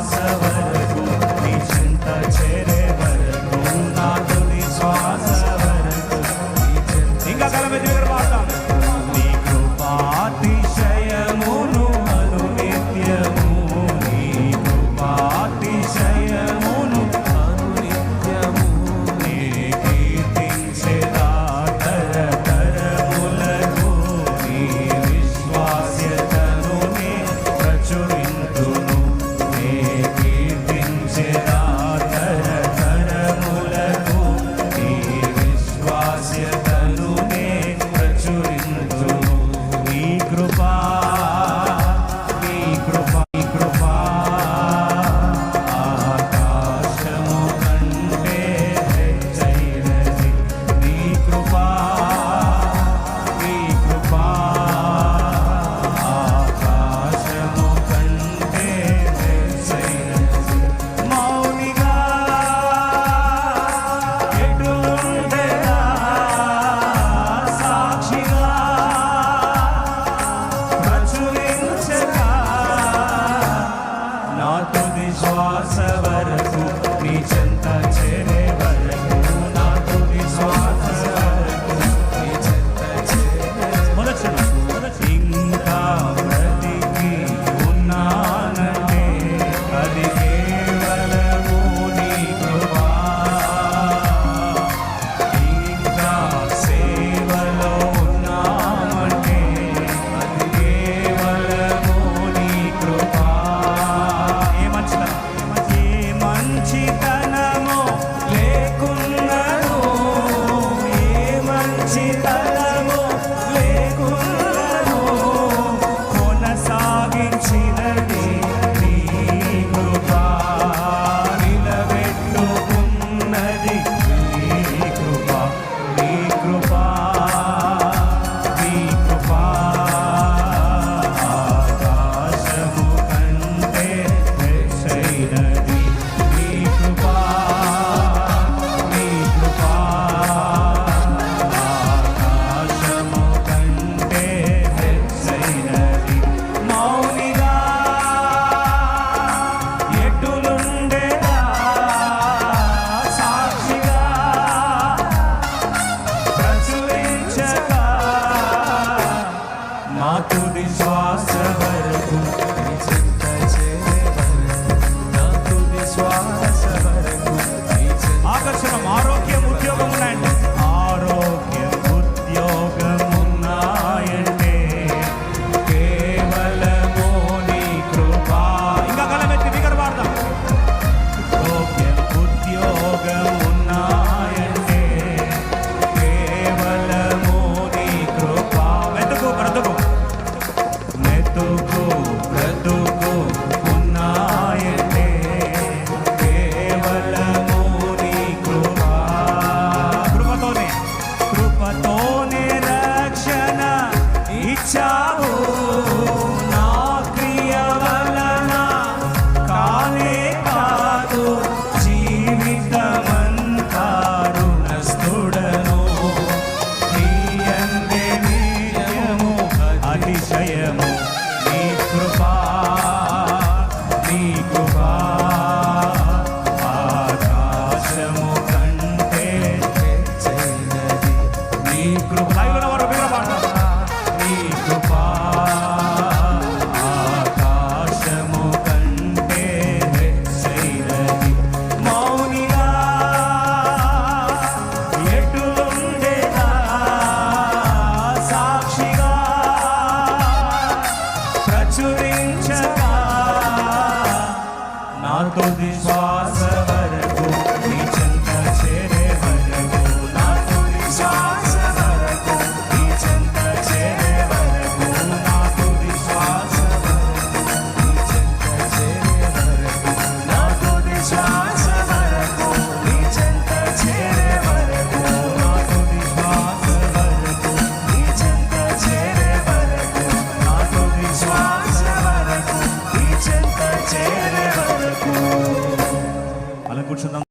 శ్వాస వరకు నీ చెంత చేరే వరకు నా తుది శ్వాస వరకు ఇంకా కలమే దగ్గర పాడతాం నీ కృపాతిశయమును అనునిత్యము నీ కృపాతిశయమును అనునిత్యము నీ కీర్తించెదా తరతరములకు నీ విశ్వాస్యతను నే ప్రచురింతును నీ కీర్తించెదా తరతరములకు నీ విశ్వాస్యతను నే ప్రచురింతును నీ కృపా నీ కృపా నీ కృపా ఆకాశము కంటే హెచ్చైనది నీ కృపా నీ కృపా ఆకాశము కంటే హెచ్చైనది మౌనిగా ఎటుండెదా సాక్షిగా ప్రచురించగా నా తుది శ్వాస వరకు నీ చెంత చేరే వరకు నా తుది శ్వాస వరకు నీ చెంత చేరే ఇంకా బ్రతికి ఉన్నానంటే అది కేవలము నీ కృపా ఇంకా సేవలో ఉన్నామంటే అది కేవలము నీ కృపా ఏ మంచితనము లేకున్నను ఏ మంచితనము లేకున్నను కొనసాగించినది నీ కృపా నిలబెట్టుకున్నది నీ కృపా నీ కృపా నీ కృపా ఆకాశము కంటే హెచ్చైనది నీ కృపా నీ కృపా ఆకాశము కంటే హెచ్చైనది మౌనిగా ఎటులుండెదా సాక్షిగా ప్రచురించగా నా తుది శ్వాస వరకు నీ చెంత చేరే వరకు నా తుది శ్వాస వరకు నీ చెంత ఆకర్షణం ఆరోగ్యం ఉద్యోగం ఉన్నాయండి ఆరోగ్యం ఉద్యోగం ఉన్నాయంటే కేవలము నీ కృపా ఇంకా కలమెత్తి దగ్గర పాడదాం ఆరోగ్యం ఉద్యోగం ఉన్నాయంటే కేవలము నీ కృపా మెతుకు బ్రతుకు ఉన్నాయంటే కేవలము నీ కృపా కృపతోనే రక్షణ ఇచ్చావు నా క్రియ వలన కానే కాదు జీవితమంతా రుణస్థుడను నీ యందే నిత్యము అతిశయము నీ కృపా నీ కృపా ఆకాశము కంటే హెచ్చైనది నీ కృపా నీ కృపా ఆకాశము కంటే హెచ్చైనది మౌనిగా ఎటుండెదా సాక్షిగా ప్రచురించగా నా తుది శ్వాస వరకు నీ చెంత చేరే వరకు నా తుది శ్వాస వరకు నీ చెంత చేరే వరకు నా తుది శ్వాస వరకు నీ చెంత చేరే వరకు నా తుది శ్వాస వరకు నీ చెంత చేరే వరకు నా తుది శ్వాస వరకు నీ చెంత చేరే వరకు నా తుది శ్వాస వరకు నీ చెంత చేరే వరకు అలా కూర్చుందాం.